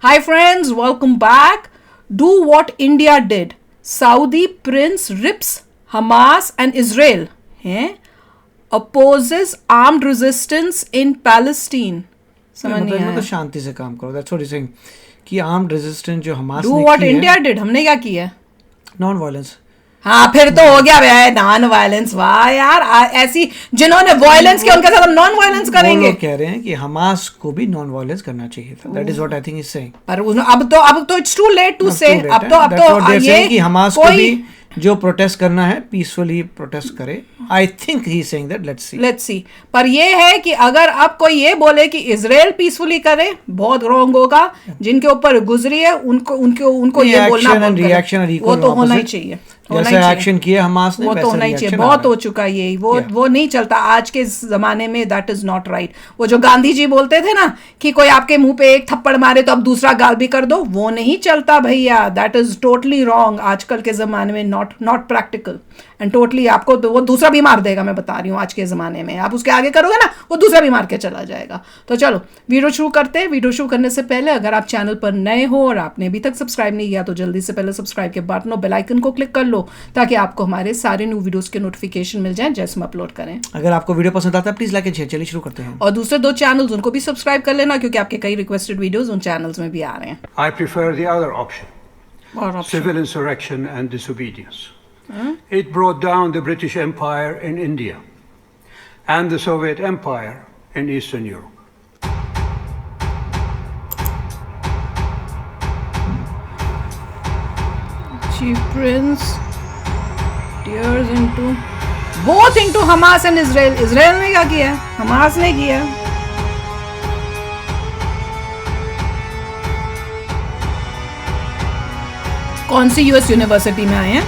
Hi friends, welcome back. Do what India did. Saudi prince rips Hamas and Israel. Opposes armed resistance in Palestine. समझ नहीं आया. तो शांति से काम करो. That's what he's saying. कि armed resistance जो हमास ने की है. Do what India did. हमने क्या किया? Non-violence. हाँ फिर तो हो गया भाई नॉन वायलेंस. वाह यार ऐसी जिन्होंने वायलेंस किया उनके साथ हम नॉन वायलेंस करेंगे. वो कह रहे हैं कि हमास को भी नॉन वायलेंस करना चाहिए था. That is what I think is saying. पर अब तो इट्स टू लेट टू से. अब तो ये कि हमास को भी जो प्रोटेस्ट करना है पीसफुली प्रोटेस्ट करे. I think he is saying that let's see. पर ये है कि अगर अब कोई ये बोले कि इजराइल पीसफुली करे बहुत रॉन्ग होगा. जिनके ऊपर गुजरी है उनको ये बोलना रिएक्शन वो तो होना ही चाहिए. जैसे एक्शन किया हमास ने वो तो होना ही चाहिए. बहुत हो चुका है ये. वो नहीं चलता आज के जमाने में. That is not right. वो जो गांधी जी बोलते थे ना कि कोई आपके मुंह पे एक थप्पड़ मारे तो अब दूसरा गाल भी कर दो. वो नहीं चलता भैया. दैट इज टोटली रॉन्ग आजकल के जमाने में. Not practical and totally. आपको तो वो दूसरा भी मार देगा. मैं बता रही हूँ आज के जमाने में आप उसके आगे करोगे ना वो दूसरा भी मार के चला जाएगा. तो चलो वीडियो शुरू करते हैं. वीडियो शुरू करने से पहले अगर आप चैनल पर नए हो और आपने अभी तक सब्सक्राइब नहीं किया तो जल्दी से पहले सब्सक्राइब के बटन और बेल आइकन को क्लिक कर लो ताकि आपको हमारे सारे न्यू वीडियोस के नोटिफिकेशन मिल जाएं जैसे हम अपलोड करें. अगर आपको वीडियो पसंद आता है प्लीज लाइक एंड शेयर. चलिए शुरू करते हैं. और दूसरे 2 चैनल्स उनको भी सब्सक्राइब कर लेना क्योंकि आपके कई रिक्वेस्टेड वीडियोस उन चैनल्स में भी आ रहे हैं. I prefer the other option. Civil insurrection and disobedience. It brought down the British Empire in India and the Soviet Empire in Eastern Europe. Chief Prince tears into both into Hamas and Israel. Israel ने क्या किया? Hamas ने किया. कौन सी US university में आए हैं?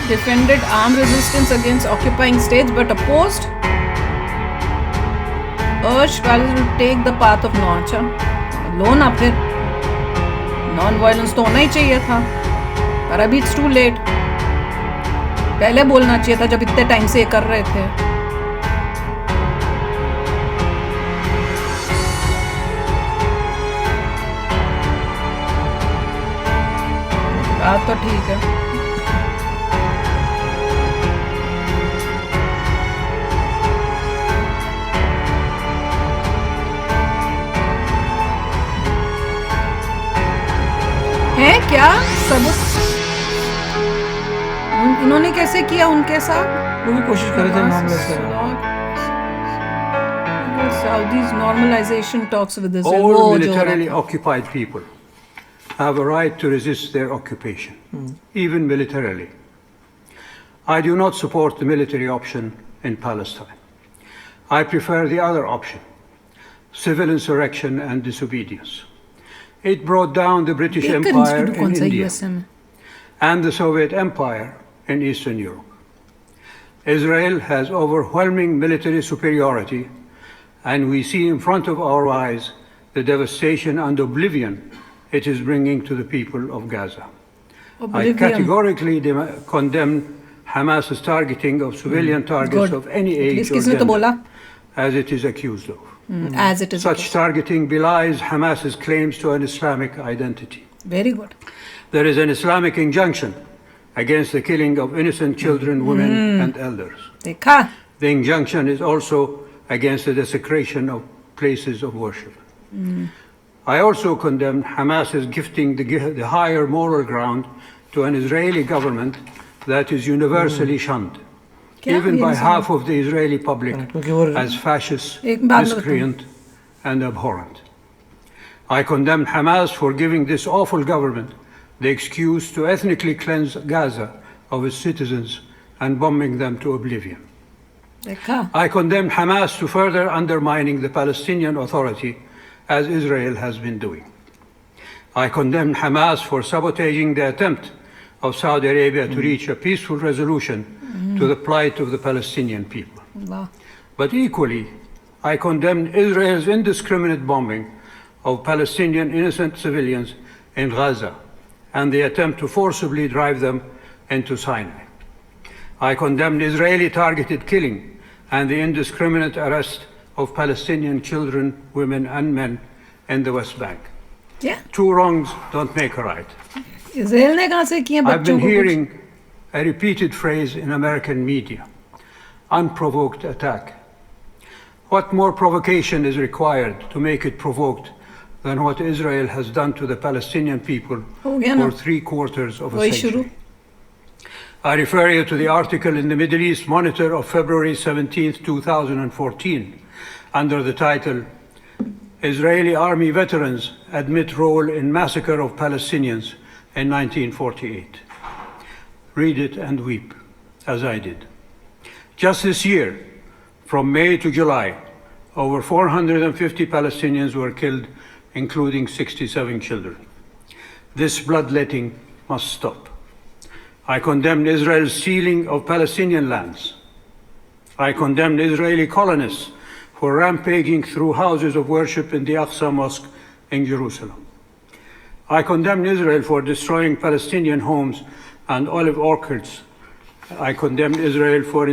Defended armed resistance against occupying states but opposed urged Palestine to take the path of no. अच्छा लो ना फिर. नॉन वायलेंस तो होना ही चाहिए था पर अभी इट्स टू लेट. पहले बोलना चाहिए था जब इतने टाइम से ये कर रहे थे. बात तो ठीक है. है क्या सब इन्होंने कैसे किया उनके साथ? वो भी कोशिश कर रहे थे नॉर्मलाइज करने. Saudi's normalization talks with Israel. All militarily occupied people have a right to resist their occupation, even militarily. I do not support the military option in Palestine. I prefer the other option, civil insurrection and disobedience. It brought down the British Empire in India and the Soviet Empire in Eastern Europe. Israel has overwhelming military superiority, and we see in front of our eyes the devastation and oblivion it is bringing to the people of Gaza. I categorically condemn Hamas's targeting of civilian targets of any age or gender, as it is accused of. As it is Such targeting belies Hamas's claims to an Islamic identity. Very good. There is an Islamic injunction against the killing of innocent children, women, and elders. देखा. The injunction is also against the desecration of places of worship. I also condemn Hamas's gifting the higher moral ground to an Israeli government that is universally shunned, even by half of the Israeli public, as fascist, miscreant, and abhorrent. I condemn Hamas for giving this awful government the excuse to ethnically cleanse Gaza of its citizens and bombing them to oblivion. I condemn Hamas to further undermining the Palestinian Authority, as Israel has been doing. I condemn Hamas for sabotaging the attempt of Saudi Arabia to reach a peaceful resolution to the plight of the Palestinian people. But equally, I condemn Israel's indiscriminate bombing of Palestinian innocent civilians in Gaza and the attempt to forcibly drive them into Sinai. I condemned Israeli targeted killing and the indiscriminate arrest of Palestinian children, women, and men in the West Bank. Yeah. Two wrongs don't make a right. Israel ने कहाँ से किए I've बच्चों been को कुछ? hearing a repeated phrase in American media: unprovoked attack. What more provocation is required to make it provoked than what Israel has done to the Palestinian people हो गया ना? for 3/4 of a वही शुरू. century? I refer you to the article in the Middle East Monitor of February 17, 2014, under the title, Israeli Army Veterans Admit Role in Massacre of Palestinians in 1948. Read it and weep, as I did. Just this year, from May to July, over 450 Palestinians were killed, including 67 children. This bloodletting must stop. I condemned Israel's sealing of Palestinian lands. I condemned Israeli colonists for rampaging through houses of worship in the Aqsa Mosque in Jerusalem. I condemned Israel for destroying Palestinian homes and olive orchards. I condemned Israel for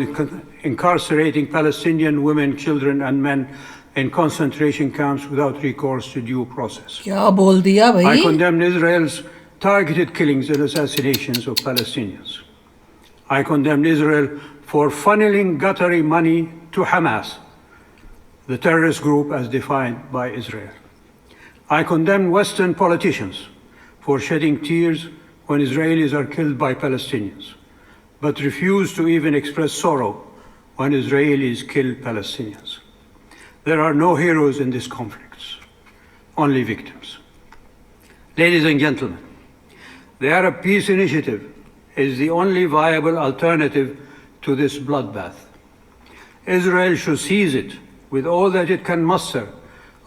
incarcerating Palestinian women, children, and men in concentration camps without recourse to due process. क्या बोल दिया I भाई? condemned Israel's targeted killings and assassinations of Palestinians. I condemned Israel for funneling Qatari money to Hamas, the terrorist group as defined by Israel. I condemn Western politicians for shedding tears when Israelis are killed by Palestinians, but refuse to even express sorrow when Israelis kill Palestinians. There are no heroes in these conflicts, only victims. Ladies and gentlemen, the Arab Peace Initiative is the only viable alternative to this bloodbath. Israel should seize it with all that it can muster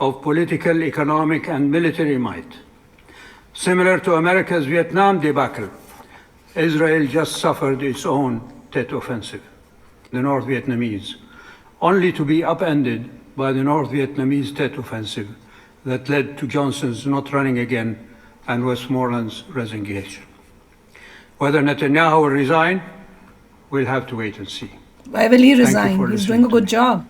of political, economic, and military might. Similar to America's Vietnam debacle, Israel just suffered its own Tet Offensive, the North Vietnamese, only to be upended by the North Vietnamese Tet Offensive that led to Johnson's not running again and Westmoreland's resignation. Whether Netanyahu will resign, we'll have to wait and see. Why will he you resign? for He's listening doing a to good me. job.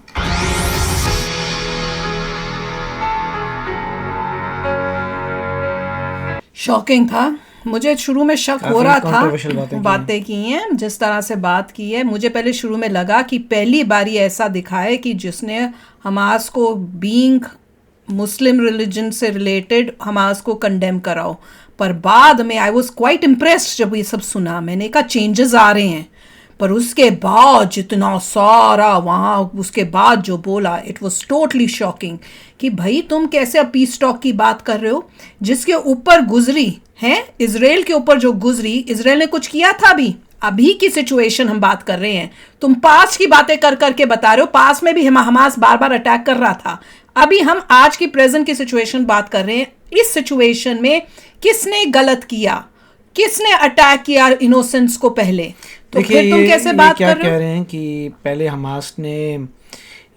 Shocking था. मुझे शुरू में शक हो काफी रहा था. controversial बातें की हैं. बातें की हैं जिस तरह से बात की है. मुझे पहले शुरू में लगा कि पहली बारी ऐसा दिखा है कि जिसने हमास को बीइंग मुस्लिम रिलीजन से रिलेटेड हमास को कंडेम कराओ. पर बाद में आई वॉज क्वाइट इम्प्रेस्ड जब ये सब सुना. मैंने कहा चेंजेस आ रहे हैं. पर उसके बाद जितना सारा वहाँ उसके बाद जो बोला, इट वॉज टोटली शॉकिंग कि भाई तुम कैसे अब पीस टॉक की बात कर रहे हो जिसके ऊपर गुजरी है, इजराइल के ऊपर जो गुजरी. इजराइल ने कुछ किया था अभी की सिचुएशन हम बात कर रहे हैं. तुम पास की बातें कर करके बता रहे हो. पास में भी हमास बार बार अटैक कर रहा था. अभी हम आज की प्रेजेंट की सिचुएशन बात कर रहे हैं. इस सिचुएशन में किसने गलत किया, किसने अटैक किया इनोसेंस को पहले, तो फिर तुम कैसे बात क्या कर रहे कह हो? रहे हैं कि पहले हमास ने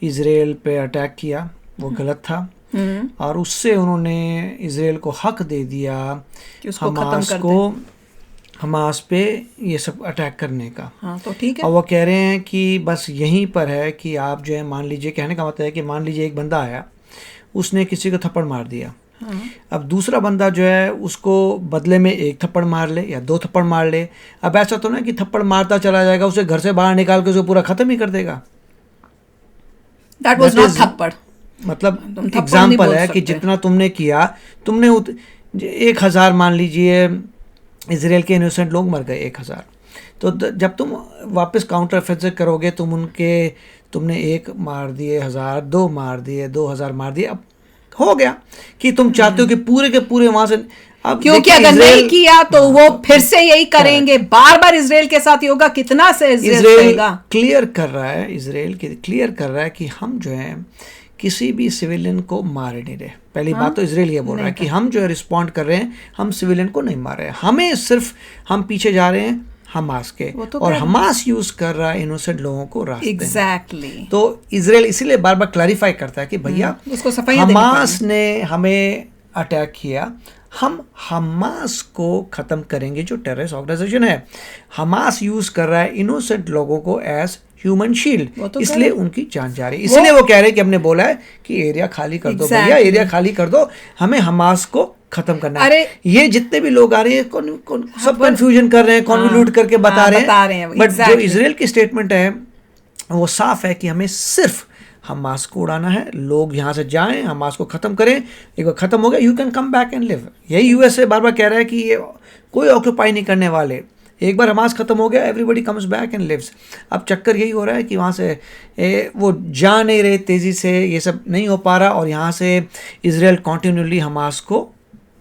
इजराइल पे अटैक किया, वो गलत था, और उससे उन्होंने इजराइल को हक दे दिया कि उसको खत्म हमास कर को हमास पे ये सब अटैक करने का. हाँ तो ठीक है. और वो कह रहे हैं कि बस यहीं पर है कि आप जो है मान लीजिए, कहने का मतलब है कि मान लीजिए एक बंदा आया, उसने किसी को थप्पड़ मार दिया. अब दूसरा बंदा जो है उसको बदले में एक थप्पड़ मार ले या दो थप्पड़ मार ले. अब ऐसा तो ना कि थप्पड़ मारता चला जाएगा, उसे घर से बाहर निकाल के उसे पूरा खत्म ही कर देगा. That was that not is- थप्पड़. मतलब तुम थप्पड़ नहीं एग्जाम्पल बोल है कि सकते. जितना तुमने किया, तुमने 1000 मान लीजिए इजराइल के इनोसेंट लोग मर गए 1000, तो जब तुम वापस काउंटर ऑफेंसिव करोगे, तुमने 1 मार दिए 1000, 2 मार दिए 2000 मार दिए. अब हो गया कि तुम चाहते हो कि पूरे के पूरे वहां से. अब क्योंकि देखिए अगर इजराइल- नहीं किया तो वो फिर से यही करेंगे. बार बार इजराइल के साथ होगा. कितना से इजराइल इजराइल रहेगा? क्लियर कर रहा है, इजराइल क्लियर कर रहा है कि हम जो है किसी भी सिविलियन को मारे नहीं रहे. पहली बात तो इजराइल ये बोल रहा है कि हम जो है रिस्पॉन्ड कर रहे हैं, हम सिविलियन को नहीं मार रहे हैं. हमें सिर्फ हम पीछे जा रहे हैं हमास के, वो तो और कर- हमास यूज कर रहा है इनोसेंट लोगों को रास्ते में. एग्जैक्टली. तो इजराइल इसीलिए बार बार क्लैरिफाई करता है कि भैया उसको सफाइयां देनी हमास ने हमें अटैक किया, हम हमास को ख़त्म करेंगे जो टेररिस्ट ऑर्गेनाइजेशन है। हमास यूज़ कर रहा है इनोसेंट लोगों को एज ह्यूमन शील्ड, तो इसलिए उनकी जान जा रही है। इसलिए वो कह रहे हैं कि हमने बोला है कि एरिया खाली कर दो भैया, एरिया खाली कर दो, हमें हमास को खत्म करना है। ये जितने भी लोग आ रहे हैं सब कंफ्यूजन कर रहे हैं, कॉन्वोल्यूट करके बता रहे हैं, बट जो इजराइल की स्टेटमेंट है वो साफ है कि हमें सिर्फ हमास को उड़ाना है, लोग यहाँ से जाएं, हमास को ख़त्म करें, एक बार ख़त्म हो गया you can come back and live. यही यूएसए बार बार कह रहा है कि ये कोई ऑक्यूपाई नहीं करने वाले, एक बार हमास ख़त्म हो गया everybody comes back and lives. अब चक्कर यही हो रहा है कि वहाँ से वो जा नहीं रहे तेज़ी से, ये सब नहीं हो पा रहा, और यहाँ से इजराइल कॉन्टिन्यूली हमास को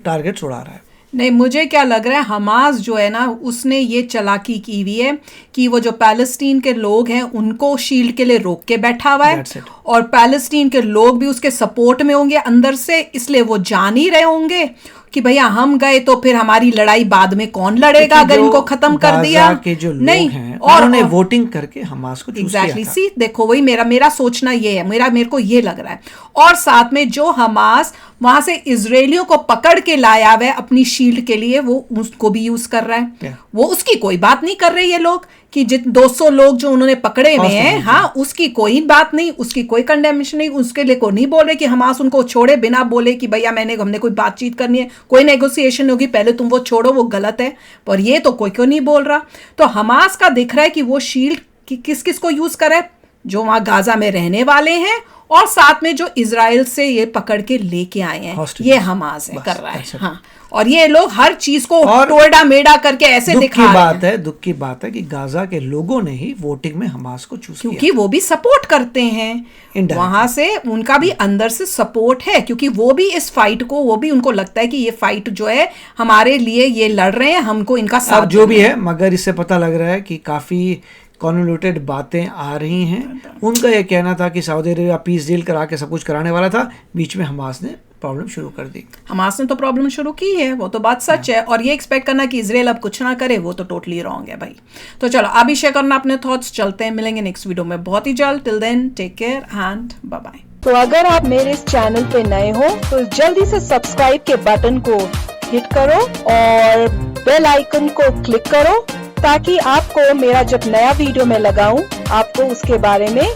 टारगेट्स उड़ा रहा है। नहीं, मुझे क्या लग रहा है, हमास जो है ना उसने ये चालाकी की हुई है कि वो जो पैलेस्टीन के लोग हैं उनको शील्ड के लिए रोक के बैठा हुआ है, और पैलेस्टीन के लोग भी उसके सपोर्ट में होंगे अंदर से, इसलिए वो जान ही रहे होंगे कि भैया हम गए तो फिर हमारी लड़ाई बाद में कौन लड़ेगा अगर इनको खत्म कर दिया। के जो लोग नहीं हैं, और उन्हें वोटिंग करके हमास को चूज किया था। सी देखो, वही मेरा सोचना ये है, मेरे को ये लग रहा है। और साथ में जो हमास वहां से इजरायलियों को पकड़ के लाया हुआ है अपनी शील्ड के लिए, वो उसको भी यूज कर रहा है। वो उसकी कोई बात नहीं कर रहे ये लोग कि 200 लोग जो उन्होंने पकड़े हुए हैं, हाँ, उसकी कोई बात नहीं, उसकी कोई कंडेमेशन नहीं, उसके लिए कोई नहीं बोल रहे कि हमास उनको छोड़े बिना बोले कि भैया हमने कोई बातचीत करनी है, कोई नेगोशिएशन होगी, पहले तुम वो छोड़ो, वो गलत है। पर ये तो कोई क्यों नहीं बोल रहा। तो हमास का दिख रहा है कि वो शील्ड किस किस को यूज करे, जो वहां गाजा में रहने वाले हैं, और साथ में जो इजराइल से ये पकड़ के लेके आए हैं, ये हमास है कर रहा है। हाँ, और ये लोग हर चीज को टोड़ा मेड़ा करके ऐसे दिखा रहे हैं। दुख की बात है कि गाजा के लोगों ने ही वोटिंग में हमास को चूज किया, क्योंकि वो भी सपोर्ट करते हैं वहां से, उनका भी अंदर से सपोर्ट है, क्योंकि वो भी इस फाइट को, वो भी उनको लगता है कि ये फाइट जो है हमारे लिए ये लड़ रहे हैं, हमको इनका साथ जो भी है। मगर इससे पता लग रहा है कि काफी कॉन्वोल्यूटेड बातें आ रही हैं। उनका ये कहना था कि सऊदी अरेबिया पीस डील करा के सब कुछ कराने वाला था, बीच में हमास ने प्रॉब्लम शुरू कर दी। हमास ने तो प्रॉब्लम शुरू की है, वो तो बात सच है, और ये एक्सपेक्ट करना कि इजराइल अब कुछ ना करे, वो तो टोटली रॉन्ग है भाई। तो चलो अभी शेयर करना अपने थॉट्स, चलते हैं, मिलेंगे नेक्स्ट वीडियो में बहुत ही जल्द। Till then take care and bye bye. तो अगर आप मेरे इस चैनल पे नए हो तो जल्दी से सब्सक्राइब के बटन को हिट करो और बेल आइकन को क्लिक करो, ताकि आपको मेरा जब नया वीडियो मैं लगाऊं आपको उसके बारे में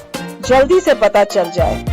जल्दी से पता चल जाए।